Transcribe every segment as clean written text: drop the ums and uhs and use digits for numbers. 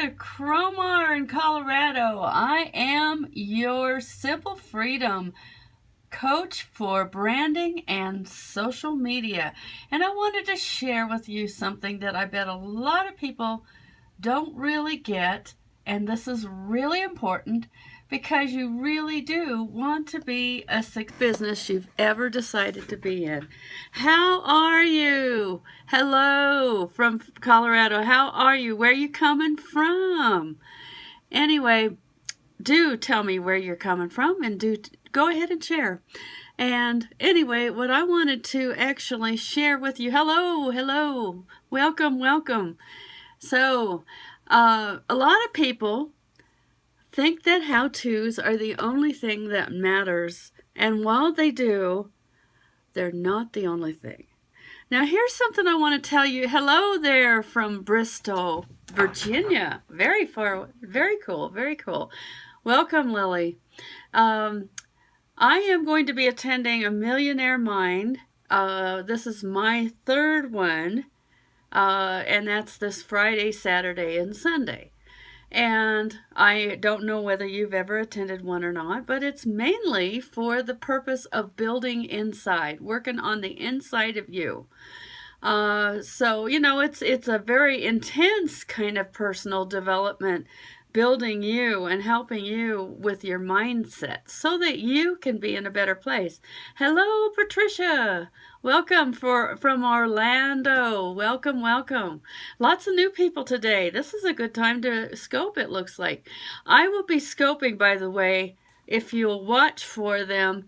Lynda, Cromar in Colorado. I am your Simple Freedom coach for branding and social media. And I wanted to share with you something that I bet a lot of people don't really get. And this is really important because you really do want to be a business you've ever decided to be in. How are you? Hello from Colorado. How are you? Where are you coming from? Anyway, do tell me where you're coming from and do go ahead and share. And anyway, what I wanted to actually share with you, hello, welcome. So, a lot of people think that how-tos are the only thing that matters, and while they do, they're not the only thing. Now, here's something I want to tell you. Hello there from Bristol, Virginia. Very far, very cool. Welcome, Lily. I am going to be attending a Millionaire Mind. This is my third one, and that's this Friday, Saturday, and Sunday. And I don't know whether you've ever attended one or not, but it's mainly for the purpose of building inside, working on the inside of you. So, you know, it's a very intense kind of personal development, building you and helping you with your mindset so that you can be in a better place. Hello, Patricia. Welcome from Orlando. Welcome. Lots of new people today. This is a good time to scope, it looks like. I will be scoping, by the way, if you'll watch for them.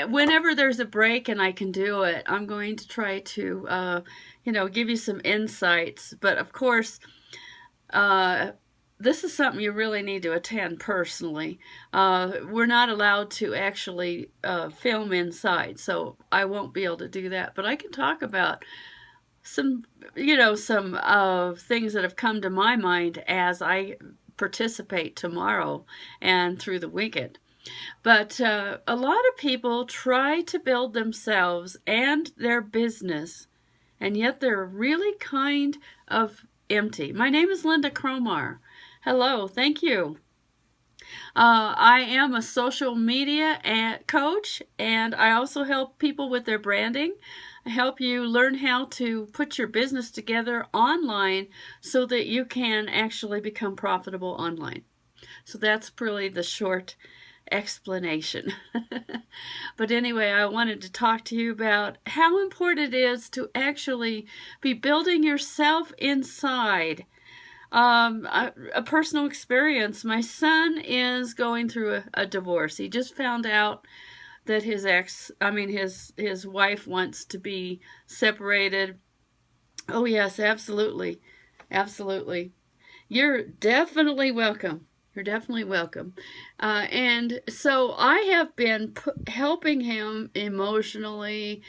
Whenever there's a break and I can do it, I'm going to try to, give you some insights. But of course, this is something you really need to attend personally. We're not allowed to actually film inside, so I won't be able to do that. But I can talk about some things that have come to my mind as I participate tomorrow and through the weekend. But a lot of people try to build themselves and their business, and yet they're really kind of empty. My name is Lynda Cromar. Hello, thank you. I am a social media coach, and I also help people with their branding. I help you learn how to put your business together online so that you can actually become profitable online. So that's really the short explanation. But anyway, I wanted to talk to you about how important it is to actually be building yourself inside. A personal experience. My son is going through a divorce. He just found out that his wife wants to be separated. Oh yes, absolutely. You're definitely welcome. And so I have been helping him emotionally,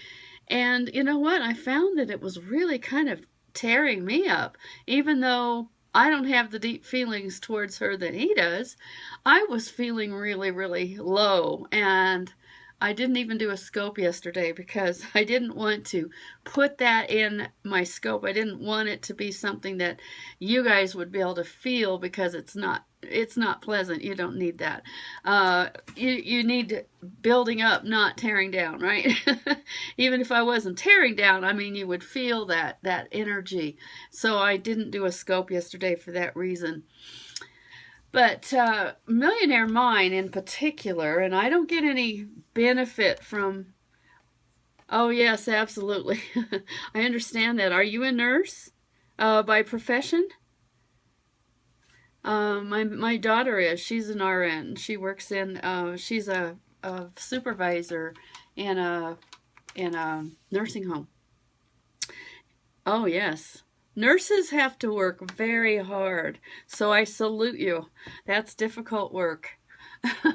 and you know what? I found that it was really kind of tearing me up, even though I don't have the deep feelings towards her that he does. I was feeling really, really low, and I didn't even do a scope yesterday because I didn't want to put that in my scope. I didn't want it to be something that you guys would be able to feel, because it's not pleasant. You don't need that. You need building up, not tearing down, right? Even if I wasn't tearing down, you would feel that energy. So I didn't do a scope yesterday for that reason. But Millionaire Mind in particular, and I don't get any benefit from... Oh yes, absolutely. I understand that. Are you a nurse by profession? My daughter is. She's an RN. She works in. She's a supervisor in a nursing home. Oh yes. Nurses have to work very hard, so I salute you. That's difficult work.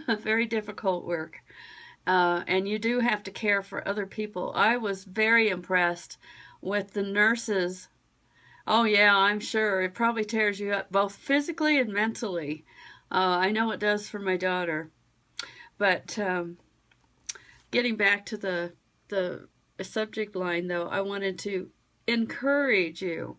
Very difficult work. And you do have to care for other people. I was very impressed with the nurses. Oh yeah, I'm sure. It probably tears you up both physically and mentally. I know it does for my daughter. But getting back to the subject line, though, I wanted to encourage you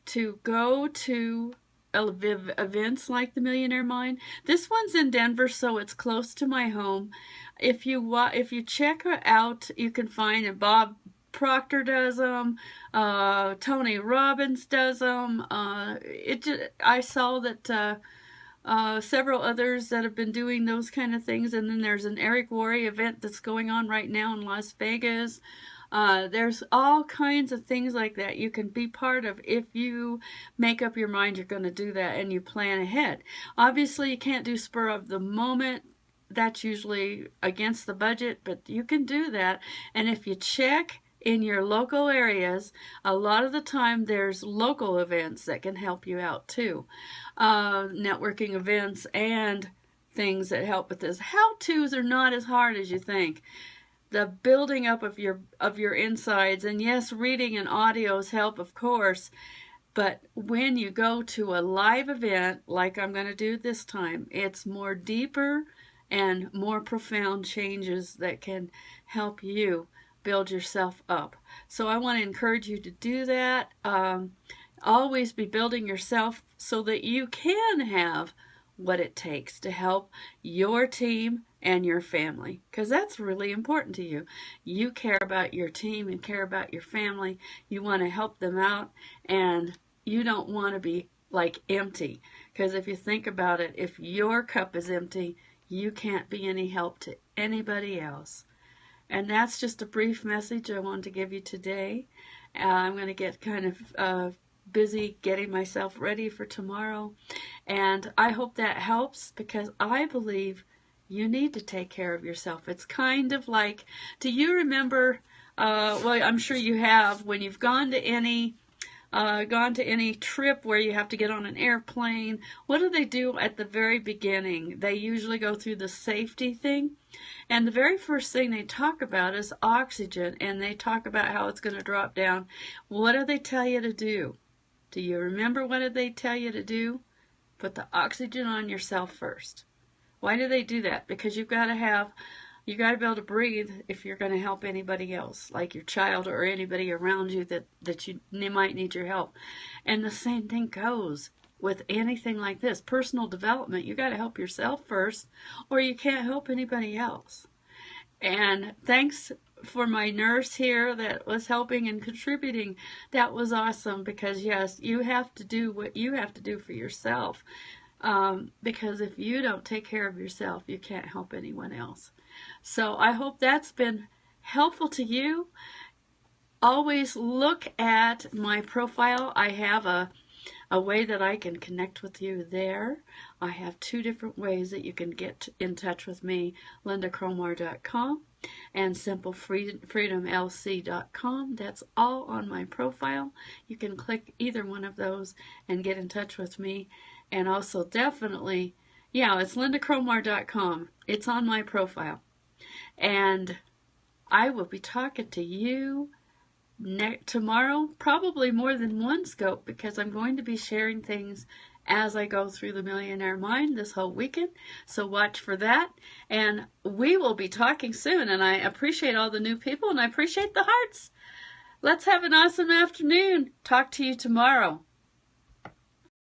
to go to events like the Millionaire Mine. This one's in Denver, so it's close to my home. If you check her out, you can find it. Bob Proctor does them. Tony Robbins does them. I saw that several others that have been doing those kind of things, and then there's an Eric Worre event that's going on right now in Las Vegas. There's all kinds of things like that you can be part of if you make up your mind you're going to do that and you plan ahead. Obviously, you can't do spur of the moment. That's usually against the budget, but you can do that. And if you check in your local areas, a lot of the time there's local events that can help you out too. Networking events and things that help with this. How-tos are not as hard as you think. The building up of your insides, and yes, reading and audios help, of course, but when you go to a live event like I'm going to do this time, it's more deeper and more profound changes that can help you build yourself up. So I want to encourage you to do that. Always be building yourself so that you can have what it takes to help your team and your family, because that's really important to you. You care about your team and care about your family. You want to help them out, and you don't want to be like empty, because if you think about it, if your cup is empty, you can't be any help to anybody else. And that's just a brief message I wanted to give you today. I'm going to get kind of busy getting myself ready for tomorrow, and I hope that helps, because I believe you need to take care of yourself. It's kind of like, do you remember, well, I'm sure you have, when you've gone to any trip where you have to get on an airplane, what do they do at the very beginning? They usually go through the safety thing, and the very first thing they talk about is oxygen, and they talk about how it's going to drop down. What do they tell you to do? Do you remember what did they tell you to do? Put the oxygen on yourself first. Why do they do that? Because you got to be able to breathe if you're going to help anybody else, like your child or anybody around you that you might need your help. And the same thing goes with anything like this. Personal development, you got to help yourself first, or you can't help anybody else. And thanks for my nurse here that was helping and contributing. That was awesome, because yes, you have to do what you have to do for yourself. Because if you don't take care of yourself, you can't help anyone else. So I hope that's been helpful to you. Always look at my profile. I have a way that I can connect with you there. I have 2 different ways that you can get in touch with me, LyndaCromar.com and SimpleFreedomLC.com. That's all on my profile. You can click either one of those and get in touch with me. And also definitely, yeah, it's LyndaCromar.com. It's on my profile. And I will be talking to you tomorrow, probably more than one scope, because I'm going to be sharing things as I go through the Millionaire Mine this whole weekend. So watch for that. And we will be talking soon. And I appreciate all the new people, and I appreciate the hearts. Let's have an awesome afternoon. Talk to you tomorrow.